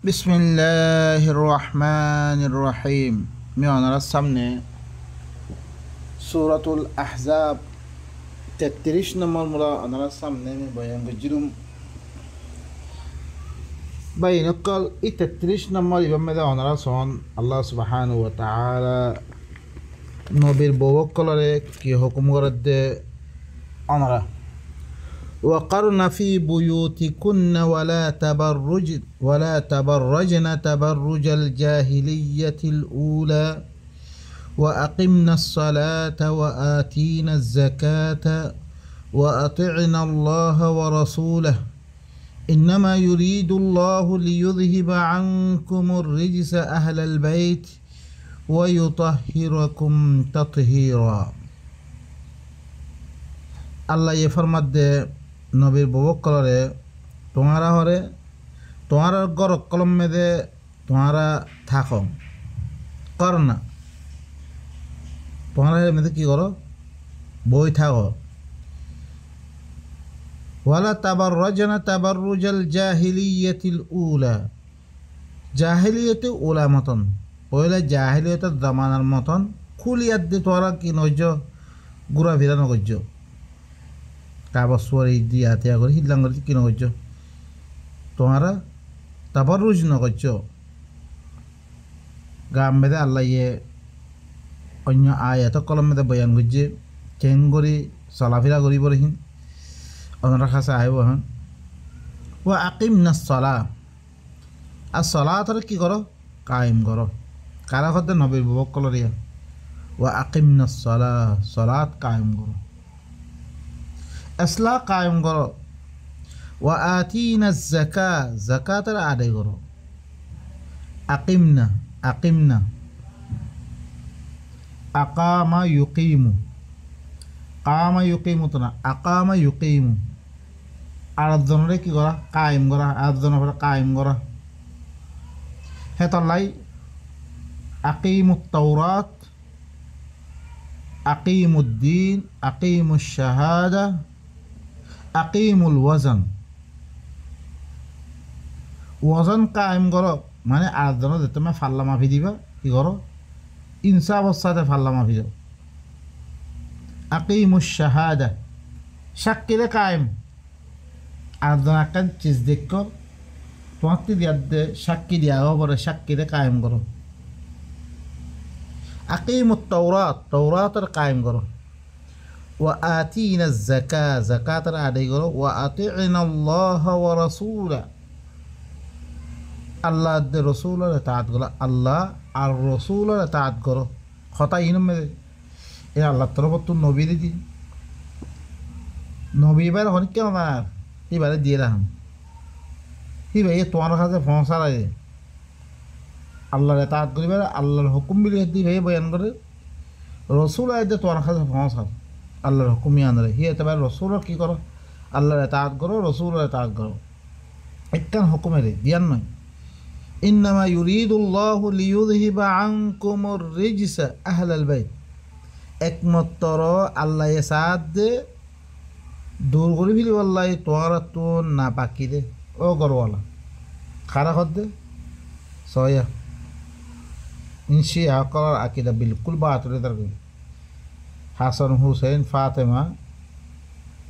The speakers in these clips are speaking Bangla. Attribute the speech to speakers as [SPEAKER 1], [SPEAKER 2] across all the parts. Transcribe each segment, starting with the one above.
[SPEAKER 1] বিসমিল্লাহির রহমানির রহিম। আমি আপনার সামনে সূরাতুল আহজাব 33 নম্বর মূলা আপনার সামনে আমি বয়ান করছিলাম। বাইনকল এই 33 নম্বর ইবামে আপনারা সন আল্লাহ সুবহানাহু ওয়া তাআলা নবীর বউকলরে কি হুকুম করে দে আপনারা وقرن في بيوتكن ولا تبرجن تبرج الجاهلية الأولى وأقمنا الصلاة وآتينا الزكاة وأطعنا الله ورسوله إنما يريد الله ليذهب عنكم الرجس أهل البيت ويطهركم تطهيرا الله يفرمد নবীর বউকলরে তোমারা হরে তোমার গর কলম মেদে তোমারা থাকো কর না তোমারা মেদে কি করো বই থাকো ওয়ালা তাবাররাজনা তাবাররুজাল জাহিলিয়াতিল উলা জাহিলিয়াতে উলা মতন পয়লা জাহিলিয়াতের জামানার মতন খুলিয়াত দিয়ে তোরা কি নজ্জ ঘুরা ফিরা নগজ্য কাবসর এই দিয়ে হাতিয়া করে হিদলাং করে কি নগজ্য তোমারা তাবাররুজ নগজ্য গাম বেদে আল্লাহ ইয়ে অন্য আয়াত কলম মেদে বয়ান করছে কেন করি চলাফেরা করিব রহিন ওনারা কাছে আহিব হন ও আকিমনা সলা আর সলাতরে কি করো কায়েম করো কারা হতে নবীর বউকলরিয়া ও আকিমনা সলা সলাত কায়েম করো আসলা কায়েম করো ও আতিনা জাকা জাকাতের আদায় করো আকিমনা আকিমনা আকামা ইউকিমু কামা ইউকিমু তো না আকামা ইউকিমু আরেকজনরে কি করা কায়েম করা আরেকজনের কায়েম করা হেতলাই আকিমুত তাওরাত আকিমুদ্দিন আকিমুশ শাহাদা আকিমুল ওয়াজন ওয়াজন কায়েম করো মানে আরেকজনের যে তুমি ফাল্লা মাফি দিবা কি করো ইনসাফ সাথে ফাল্লা মাফি যাও আকিমুশ শাহাদা সাক্ষীরে কায়েম আরেকজন একটা চিজ দেখো তোমার দিয়ে সাক্ষী দিয়া পরে সাক্ষীরে কায়েম করো আকিমুত তাওরাত তাওরাতের কায়েম করো ওয়া আতিনা যাকা যাকাতের আদায় করো ওয়া আতি'না আল্লাহ ওয়া রাসূলা আল্লাহ দে রাসূলের ইতাআত করো আল্লাহ আর রাসূলের ইতাআত করো কথা ইনমে এ আল্লাহ তরফ তো নবী দি নবী বার হন কেন না এবারে দিয়ে রাখুন কি ভাই তোমার কাছে পৌঁছা লাগে আল্লাহর ইতাআত করিবার আল্লাহর হুকুম বিলি দি ভাই বয়ান করে রসুল আইতে তোমার কাছে পৌঁছা আল্লাহর হুকুমই আনরে হি এতবার রসুলের কি করো আল্লাহর ইতাআত করো রসুলের ইতাআত করো একটা হুকুমের জ্ঞান নয় ইন্নামা ইউরিদুল্লাহু লিইউযহিবা আনকুমুর রিজসা আহলাল বাইত একমাত্র আল্লাহ সাদ দে দূর করে ফেলি আল্লাহ তোমার তো না পাকি দে ও গরওয়ালা খারা কর দে সয়া ইনশি আকলার আকিদা বিলকুল বাতরে তার হাসান হুসেন ফাতেমা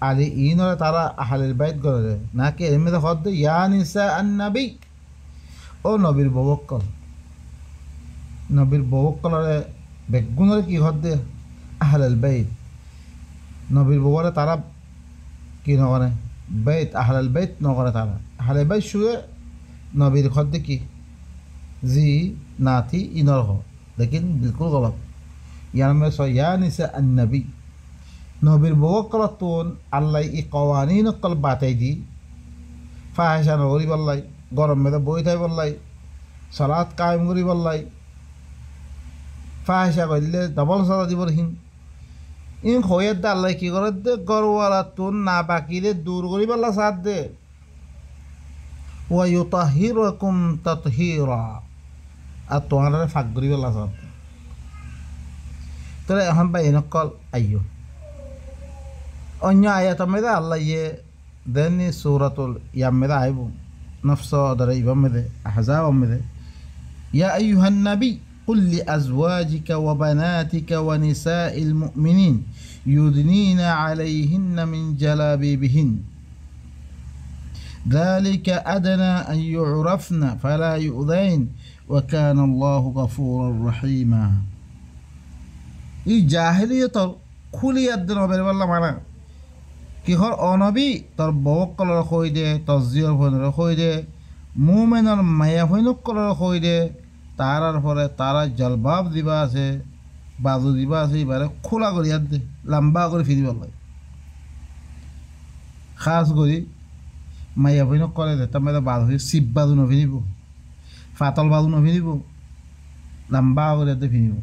[SPEAKER 1] আলী ইনরা তারা আহলের বাইত করে দেয় নাকি এমনি তো হদ ইয়া নিসা আন-নবী ও নবীর বউকল নবীর বউকলরে বেগুনরে কি হদ দে আহলেল বাইত নবীর বউরে তারা কি নকরে বাইত আহলেল বাইত নকরে তারা আহলে বাইত শুয়ে নবীর হদ দে কি জি নাতি ইনর হ লেকিন বিলকুল গলত ইয়ার মে ইয়া নিসা আন-নবী নবীর বউকল তোন আল্লাহ ই কওয়ানিন কল বাতাই দি ফাহিশা নগরি বললাই গরম মেদে বই থাই বললাই সালাত কায়েম করি বললাই ফাহিশা করলে ডবল সালা দিব রহিন ইন হয়ের দে আল্লাহ কি করে দে গরওয়ালা তোন না বাকি দে দূর করি বললা সাথ দে ওয়া ইউতাহিরুকুম তাতহীরা আর তোমার ফাঁক করি বললা সাথ তাহলে এখন বা এনকল আইয়ো অন্য আয়াত মেদে আল্লাহ ইয়ে দেননি সূরাতুল ইয়াম মেদে আইব نفس دري بمده أحزاب بمده يا أيها النبي قل لأزواجك وبناتك ونساء المؤمنين يدنين عليهن من جلابيبهن ذلك أدنى أن يعرفن فلا يؤذين وكان الله غفورا رحيما এই জাহেলিয়তর খুলিয়াত দিন হবে বললাম মানা কিহর অনবী তোর বককলর কই দে তজিয়র ফোনর কই দে মুমেনর মায়া ফোনক কলর কই দে তারার পরে তারা জলবাব দিবা আছে বাজু দিবা আছে এবারে খোলা করিয়াত দে লম্বা করে ফিরিব লাগে খাস করি মাইয়া ফোনক করে দে তার বাজু শিব বাজু নফিনিব ফাতল বাজু নফিনিব লম্বা করে দে ফিনিব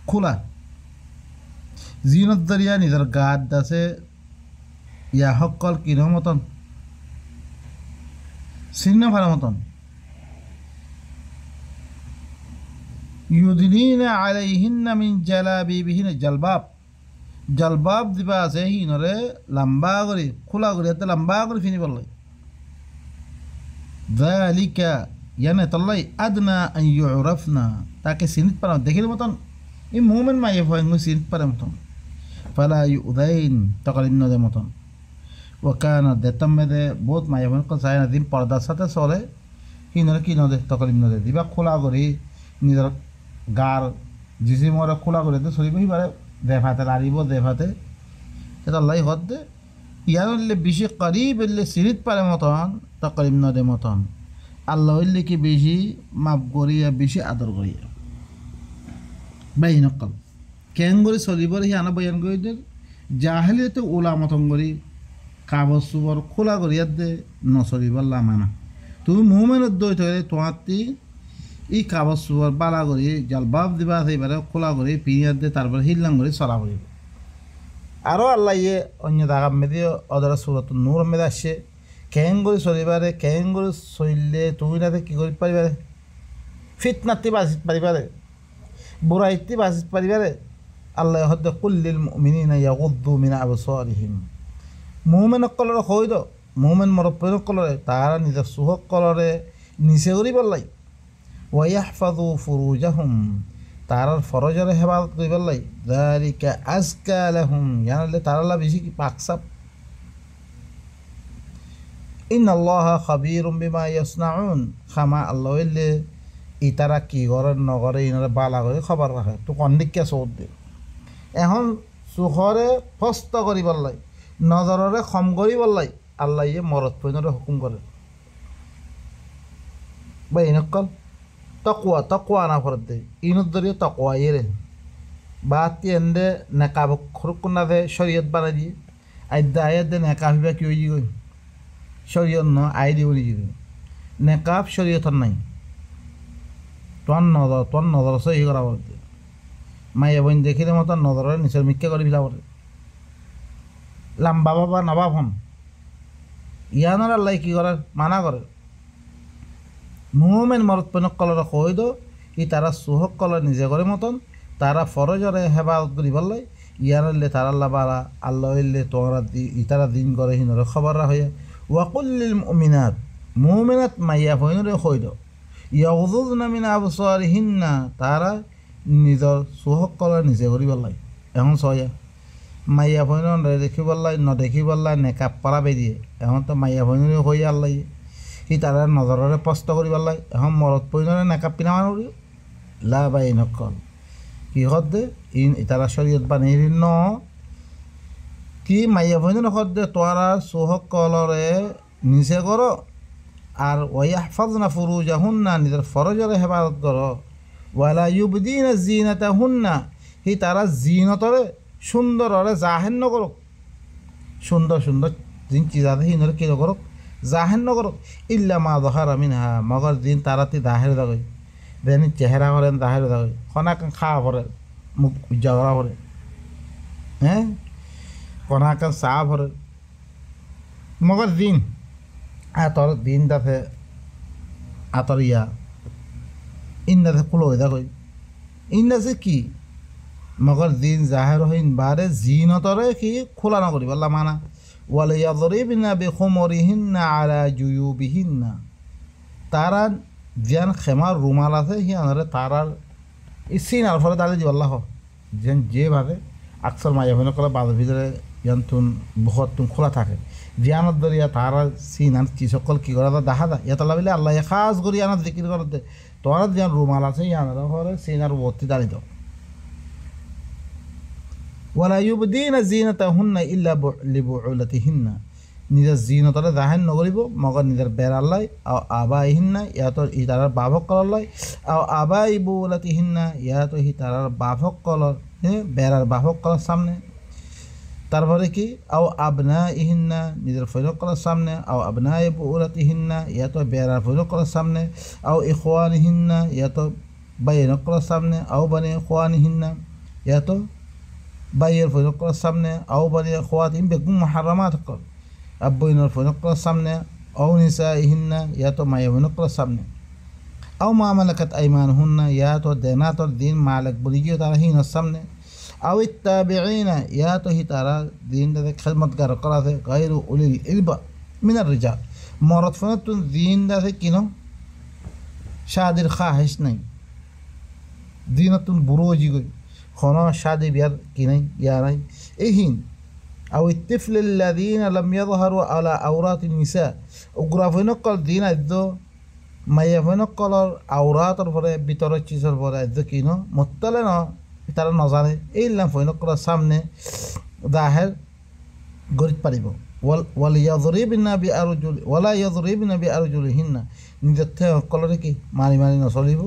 [SPEAKER 1] খোলা জিনত দরিয়া নিজের গাত আছে ইয়া সকল কিনো মতন চিহ্ন ভাড়া মতন ইউদিনা আলাইহিন্না মিন জালাবিবিহিন জলবাব দিবা আছে হিনরে লম্বা করে খোলা করে এত লম্বা করে ফিনিব লাগে যালিকা ইয়ানে তল্লাই আদনা আন ইউরাফনা তাকে চিনিত পারা দেখির মতন এই মুমিন মাইয়ে ভয় চিনিত পারে মতন ফালা ইউদাইন তকালিন নদে মতন ওকানা দেতাম মেদে বহুত মাইয়ে ভয় চাই না দিন পর্দার সাথে চলে হিনরে কি নদে তকালিন নদে দিবা খোলা করে নিজের গার জিসিমরে খোলা করে তো চলিব সিবারে দেভাতে লারিব দেভাতে এটা আল্লাহ হদ দে ইয়ার বেশি করিব এলে চিনিত পারে মতন তকালিম নদে মতন আল্লাহ হইলে কি বেশি মাপ করিয়া বেশি আদর করিয়া বাই নকল কেন করে চলিব সি আনা বয়ান কৰি দিয়ে জাহেলিয়তে ওলা মতন কৰি কাগজ চুবৰ খোলা করিয়াত দে নচলিব লামানা তুমি মুমেনত দৈ থৈ তোমাতি ই কাগজ চুবৰ বালা কৰি জলবাব দিবা সেইবারে খোলা কৰি পিঁয়াত দে তারপরে হিল্লাং করে চলা করিব আরও আল্লাহ ইয়ে অন্য জায়গা মেদি অদরা সুরত নূর মেদে আসছে কেন করে চলিবারে কেন করে চললে তুমি তাতে কি করি পারিবারে ফিতনাতি বাঁচিত পারিবারে বুড়াইতি বাঁচিত পারিবারে আল্লাহ হদ্দে কুল্লিল মুমিনিনা ইয়াগুদ্দু মিন আবসারিহিম মুমিন কলরে কই দ মুমিন মরপেন কলরে তারা নিজের সুহক কলরে নিচে করি বললাই ওয়াইয়াহফাযু ফুরুজাহুম তারার ফরজরে হেফাজত করি বললাই যালিকা আজকা লাহুম জানালে তারালা বেশি কি পাকসাপ ইন্নাল্লাহা খাবীরুম বিমা ইয়াসনাউন খামা আল্লাহ ইল্লে ইতারা কি করে নগরে ইনরে বালা করে খবর রাখে তো কন্দিকে চৌত দে এখন চোখরে ফস্ত করি বললাই নজররে খম করি বললাই আল্লাহ ইয়ে মরত পইনরে হুকুম করে বা ইনকল তকুয়া না ফরত দে ইনত দরিয়ে তকুয়া ইয়ে বা তিয়েন্দে নেকাব খুরকুনা দে শরীয়ত বানাই দিয়ে আইদা আয়াত দে নেকাবিবা কি হয়ে গই শরীয়ত ন আই দি বলি যাবে নেকাব শরীয়তর নাই তোর নজর সহি করা বলতে মাইয়া বোন দেখিলে মতো নজরের নিচের মিথ্যা করে ফেলা বলে লাম্বা বাবা নবাব হন ইয়ানোর আল্লাহ কি করে মানা করে মুমেন মরত পেনক কলরে কই দো ই তারা সুহক কলর নিজে করে মতন তারা ফরজরে হেফাজত করি বললে ইয়ানলে তারা আল্লাহ বালা আল্লাহ হইলে তোমরা ইতারা দিন করে হিনরে খবর হয়ে ওয়াকুল্লিল মুমিনাত মাইয়া হইনরে কই দো ইয়াগুযুযনা মিন আবসারিহিন্না তারা নিজের সুহক কলর নিজে করি বললাই এখন সয়া মাইয়া ভৈন দেখি বললাই নদেখি বললাই নেকাপ পারা বেরিয়ে এখন তো মাইয়া ভৈনরে হয়ে আল্লাহ সি তারা নজরের স্পষ্ট করি বললাই এখন মরত পৈনরে নেকাপ পিনা মান করি লা বাই নকল কিহত দে তারা শরীয়ত বানিয়ে ন কি মাইয়া ভৈনরে হত দে তোরা সুহক কলরে নিচে করো আর ওয়াহফাযনা ফুরুজাহুন্না নিজের ফরজরে হেফাজত করো ওয়ালা ইউবদিনা জিনাতাহুন্না হি তারা জিনতরে সুন্দররে জাহের নকরক সুন্দর সুন্দর জিন চিজাতে হিনরে কি নকরক জাহের নকরক ইল্লা মা যহারা মিনহা মগর দিন তারাতি দাহের দাগই দেন চেহারা করেন দাহের দাগই কনাক খাওয়া পরে মুখ উজ্জাগরা পরে হ্যাঁ কনাক চা পরে মগর দিন আতর দিন দাতে আতর ইয়া ইন্দাতে কুলো হয়ে দেখো ইন্দাছে কি মগর দিন জাহের হইন বারে জিনতরে কি খোলা নকরি বললা মানা ওয়ালে ইয়াদরিবিনা বিখুমরিহিন্না আলা জুয়ুবিহিন্না তারা যেন খেমার রুমাল আছে সিয়ানরে তারার ইসিন আর ফলে তাহলে দিবাল্লাহ যেন যেভাবে আকসর মাইয়া হইন কলে বাজার ভিতরে ইয়ান বহুত খোলা থাকে জিয়ানত দরিয়া তারা সিন আর কি সকল কি করা দেখা যায় ইয়াতলা বলে আল্লাহ খাস করি আনার জিকির করতে তোমার যেন রুমাল আছে ইয়ানের ফলে সিন আর ভর্তি দাঁড়িত ওয়ালা ইউবদিনা জিনাতাহুন্না ইল্লা লিবুউলাতিহিন্না নিজের জিনতরে জাহের নকরিব মগর নিজের বেড়াল্লাই আবাইহিন্না ইয়াতো ই তারার বাভক কললাই আবাই বুলাতিহিন্না ইয়াতো হি তারার বাভক কলর বেড়ার বাভক কলার সামনে তারপরে কি আবনা ইহিন্না নিজের ফৈরক কলার সামনে আবনা বুলাতিহিন্না ইয়াতো বেড়ার ফৈরক কলার সামনে ইখওয়ানিহিন্না ইয়াতো বাইনক কলার সামনে বানি ইখওয়ানিহিন্না ইয়াতো বাইয়ের ফৈরক কলার সামনে বানি ইখওয়াতিহিম বেগুম মুহাররামাত কল আব্বইনর ফৈনকলার সামনে নিসা ইহিন্না ইয়াতো মায়া ফৈনকলার সামনে মা মালাকাত আইমানহুন্না ইয়াতো দেনাতর দিন মালিক বলি গিয়ে তারা হিনের সামনে ইত্তাবিঈনা ইয়াতো হি তারা দিন দাদে খেদমতগার করাতে গায়রু উলিল ইলবা মিনার রিজাল মরদ ফোনতুন দিন দাদে কিনো শাদির খাহিস নাই দিনতুন বুরোজি গই খন শাদি বিয়ার কিনাই ইয়া নাই এইহিন الطفل الذين لم يظهروا على عورات النساء وغرافينقل دين ادو ما يفنقل عورات الفره ভিতর চিজর পরে ادو কিনো মুত্তালে না তারা না জানে এই লাম ফইনকল সামনে জাহের গরিত পারিব ওয়াল ইয়াযরিবনা বিআরজুল ওয়ালা ইয়াযরিবনা বিআরজুলিহিন্না নিজতে কলরে কি মারি মারি না চলিব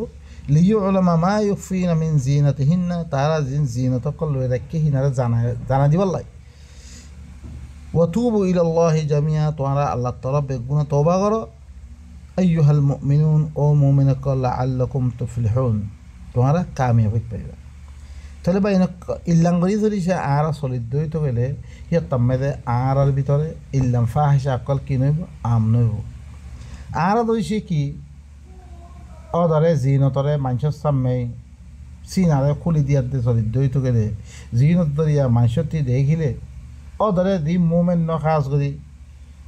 [SPEAKER 1] লিয়ুলামা মা ইউফিনা মিন জিনাতিহিন্না তারা জিনাত কলরে রাখি হিনারে জানা দিবার লাই وتوبوا إلى الله جميعا تعالى الله تعالى بيقولنا توبة غرا أيها المؤمنون أو مؤمنك لعلكم تفلحون تعالى كامية بيتبايا তাহলে ভাই ইল্লাম গরি ধরি সে আর সলিদ্দই তো গেলে সে তম্মেদে আর ভিতরে ইল্লাম ফাহিসা আকল কি নইব আম নইব আর ধরিছে কি অধরে জিনতরে মানুষের সামনে সিনারে খুলি দিয়াতে সলিদ্দই তো গেলে জিনত ধরিয়া মানুষটি দেখিলে অধরে দি মুভমেন্ট ন কাজ করি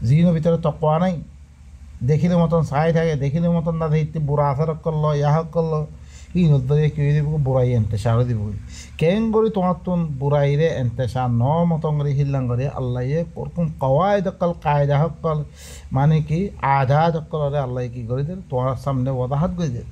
[SPEAKER 1] জিনের ভিতরে তকোয়া নাই দেখিলে মতন চাই থাকে দেখিলে মতন না দেখতে বুড়া আচার করলো ইয়াহক করলো ই নদরে কি দিব বুড়াই এনতে সার দিব কেন করি তোমার তুন বুড়াইরে এনতে সার ন মতন করে হিল্লাং করে আল্লাহ ওরকম কওয়ায় দকল কায়দা হকল মানে কি আধা দকল আল্লাহ কি করে দেন তোমার সামনে ওয়াদাহাত করে দেন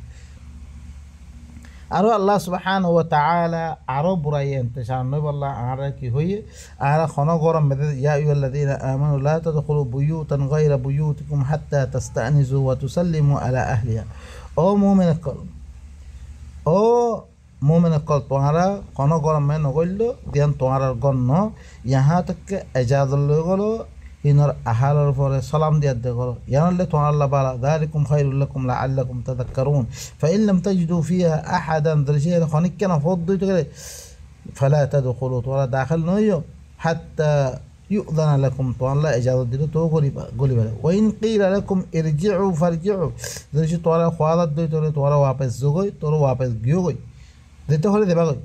[SPEAKER 1] আরও আল্লাহ সুবহানাহু ওয়া তাআলা আরও বুড়াই এনতেশার নয় বললা আর কি হইয়ে আর খন গরম বেদে ইয়া আইয়ুহাল্লাযীনা আমানু লা তাদখুলু বুয়ুতান গায়রা বুয়ুতিকুম হাত্তা তাস্তানিসু ওয়া তুসাল্লিমু আলা আহলিহা ও মুমিন কল তোহারা খন গরম মে নগইল দিয়ান তোহারার গণ্য ইহা থেকে এজাজত লই গেল ইনর আহারের পরে সালাম দিয়া দে করো ইয়ানলে তোমার আল্লাহ বালা যালিকুম খায়রুল লাকুম লাআল্লাকুম তাযাক্কারুন ফাইন লাম তাজিদু ফিহা আহাদান দরশিয়া খনিক কেন ফদ দইতে গেলে ফালা তাদখুলু তোরা দাখিল নইও হাত্তা ইউযানা লাকুম তো আল্লাহ ইজাজত দিলে তো গলিবা ওয়াইন কিলা লাকুম ইরজিউ ফারজিউ দরশি তোরা খওয়াদাত দইতে তোরা ওয়াপস জগই তোরা ওয়াপস গিও গই দিতে হলে দেবা গই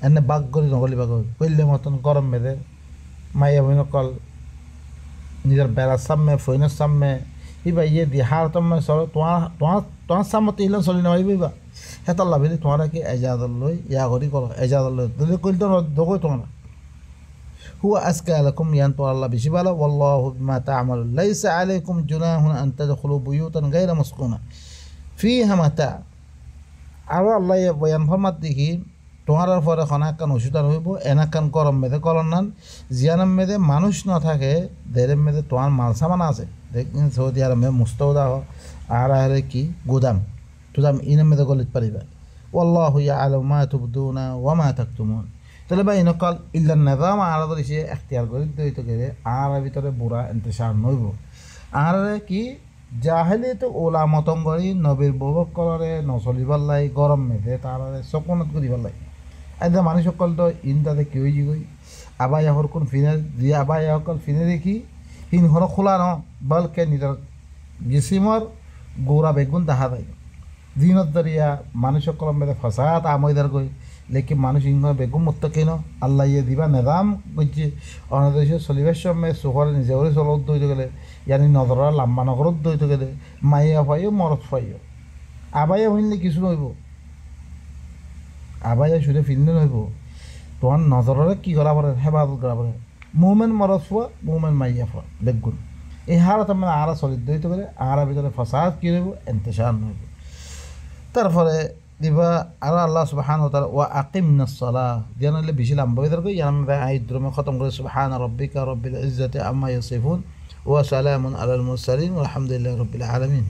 [SPEAKER 1] এনে বাগ গলি নগলিবা গই কইলে মতন গরম মেদে মাইয়া বইন কল নিজের বেড়ার সামনে ফইনের সামনে ইবা ইয়ে দি হার তোমার চলো তোমার সামনে ইলে চলি নইবা হেতার লাভিলে তোমার কি এজাজত লই ইয়া করি করো এজাজত লই দিলে কইল তো দগই তোমার হুয়া আজকা লাকুম ইয়ান তো আল্লাহ বেশি ভালো ওয়াল্লাহু বিমা তা'মালুন লাইসা আলাইকুম জুনাহুন আন তাদখুলু বুয়ুতান গায়রা মাসকুনা ফিহা মাতা আর আল্লাহ বয়ান ফরমাত দেখি তোমার পরে খনাকান ওষুধান হইব এনাকান গরম মেদে কলনান জিয়ানাম মেদে মানুষ না থাকে দেরের মেদে তোমার মাল সামান আছে দেখেন সৌদি আরবে মুস্তৌদা আর আরে কি গুদাম টুদাম ইনের মেদে গলিত পারিবা ওয়াল্লাহু ইয়ালামু মা তুবদুনা ওয়া মা তাকতুমুন তাহলে ভাই নকল ইল্লা নিজাম আর ধরিছে এখতিয়ার করে দইতে গেলে আর ভিতরে বুড়া ইন্তেশার নইব আর কি জাহেলিয়াত ওলা মতঙ্গরি নবীর ববক কলরে নচলিবার লাই গরম মেদে তারে সকনত করিবার লাই আজ মানুষ সকল তো ইন তাতে কি হয়ে গই আবাই হর কোন ফিনে দিয়ে আবাই সকল ফিনে দেখি হিন হর খোলা ন বলকে নিজের জিসিমর গৌরা বেগুন দেখা যায় দিনত দরিয়া মানুষ সকল মেদে ফসাত আমইদার গই লেকিন মানুষ ইংহ বেগুম মুত্তাকিন আল্লাহ ইয়ে দিবা নেজাম বুঝছে অনাদেশে চলিবার সময় চোখর নিজে করে চলত দইতে গেলে ইয়ানি নজরা লাম্বা নগরত দইতে গেলে মাইয়া ফাইও মরত ফাইও আবাইয়া হইলে কিছু নইব আবাইয়া শুধু ফিরলে নইব তোমার নজরে কি করা পারে হেফাজত করা পারে মুমেন্ট মরত ফুয়া মুমেন্ট মাইয়া ফুয়া বেগুন এই হারত মানে আরা চলিত দইতে গেলে আরা ভিতরে ফসাদ কি রইব এন্তেশার নইব তারপরে দিবা আর আল্লাহ সুবহানাহু ওয়া তাআলা ওয়া আকিমনাস সালাহ দিয়ান হলে বেশি লম্বা হয়ে যাবে ইয়ান আয়াত দ্রমে খতম করে সুবহান রাব্বিকা রাব্বিল ইজ্জাতি আম্মা ইয়াসিফুন ওয়া সালামুন আলাল মুরসালিন ওয়া আলহামদুলিল্লাহি রাব্বিল আলামিন।